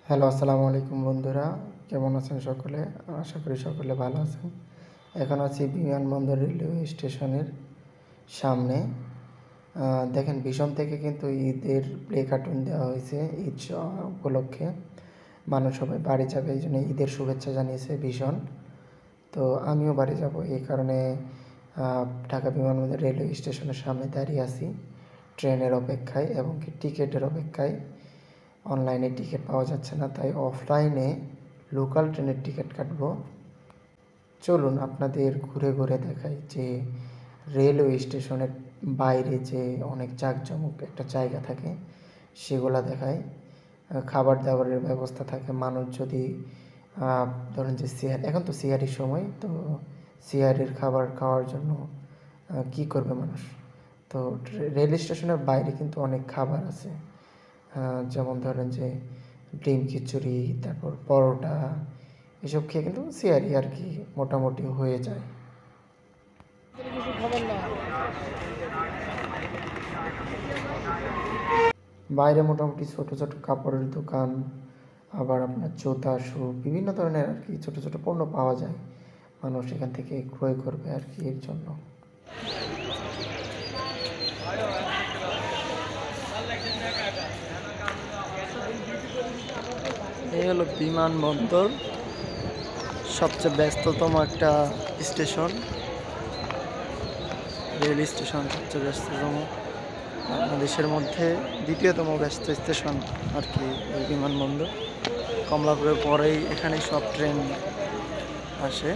Hello, আসসালামু আলাইকুম বন্ধুরা। কেমন আছেন সকলে? আশা করি সকলে ভালো আছেন। এখন আছি বিমানবন্দর রেলওয়ে স্টেশনের সামনে। দেখেন ভীষণ থেকে কিন্তু ঈদের প্লে কার্টুন দেওয়া হয়েছে ঈদ উপলক্ষে। মানুষ সবাই বাড়ি যাবে, এই জন্য ঈদের শুভেচ্ছা জানিয়েছে ভীষণ। তো আমিও বাড়ি যাব, এই কারণে ঢাকা বিমানবন্দর রেলওয়ে স্টেশনের সামনে দাঁড়িয়ে আছি ট্রেনের অপেক্ষায় এবং কি টিকিটের অপেক্ষায়। অনলাইনে টিকিট পাওয়া যাচ্ছে না, তাই অফলাইনে লোকাল ট্রেনের টিকিট কাটব। চলুন আপনাদের ঘুরে ঘুরে দেখাই যে রেলওয়ে স্টেশনের বাইরে যে অনেক জাঁকজমক একটা জায়গা থাকে সেগুলা দেখায়। খাবার দাবারের ব্যবস্থা থাকে। মানুষ যদি ধরেন যে এখন তো সিয়ারির সময়, তো সিয়ারির খাবার খাওয়ার জন্য কি করবে মানুষ? তো রেল স্টেশনের বাইরে কিন্তু অনেক খাবার আছে, যেমন ধরেন যে ডিম খিচুড়ি, তারপর পরোটা, এসব খেয়ে কিন্তু সিয়ারি আর কি মোটামুটি হয়ে যায়। বাইরে মোটামুটি ছোট ছোট কাপড়ের দোকান, আবার আপনার জুতা, শু, বিভিন্ন ধরনের আর কি ছোট ছোট পণ্য পাওয়া যায়। মানুষ এখান থেকে ক্রয় করবে আর কি এর জন্য। এই হলো বিমানবন্দর, সবচেয়ে ব্যস্ততম একটা স্টেশন। রেল স্টেশন সবচেয়ে ব্যস্ততম, বাংলাদেশের মধ্যে দ্বিতীয়তম ব্যস্ত স্টেশন আর কি এই বিমানবন্দর। কমলাপুরের পরেই এখানে সব ট্রেন আসে।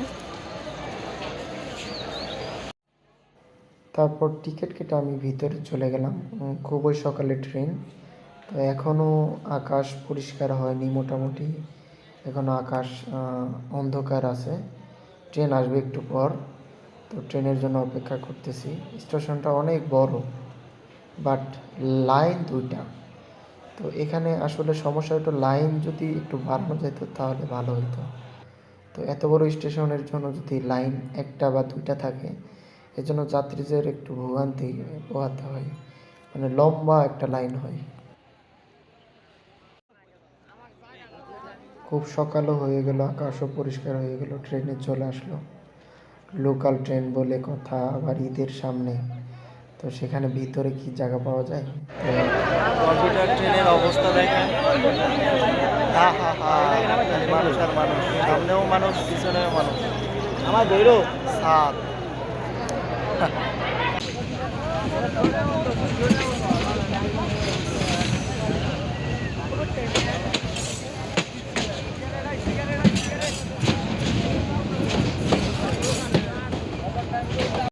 তারপর টিকিট কেটে আমি ভিতরে চলে গেলাম। খুবই সকালে ট্রেন, তো এখনও আকাশ পরিষ্কার হয়নি মোটামুটি, এখনও আকাশ অন্ধকার আছে। ট্রেন আসবে একটু পর, তো ট্রেনের জন্য অপেক্ষা করতেছি। স্টেশনটা অনেক বড়, বাট লাইন দুইটা। তো এখানে আসলে সমস্যা একটু, লাইন যদি একটু বাড়ানো যেত তাহলে ভালো হতো। তো এত বড় স্টেশনের জন্য যদি লাইন একটা বা দুইটা থাকে, এজন্য যাত্রীদের একটু ভোগান্তি পোহাতে হয়, মানে লম্বা একটা লাইন হয়। খুব সকালও হয়ে গেল, আকাশও পরিষ্কার হয়ে গেল, ট্রেনে চলে আসলো। লোকাল ট্রেন বলে কথা, আবার ঈদের সামনে, তো সেখানে ভিতরে কি জায়গা পাওয়া যায়? কম্পিউটার ট্রেনের অবস্থা দেখেন। হা হা হা, মানুষ আর মানুষ, সামনেও মানুষ পিছনেও মানুষ। আমার দৈরো সাত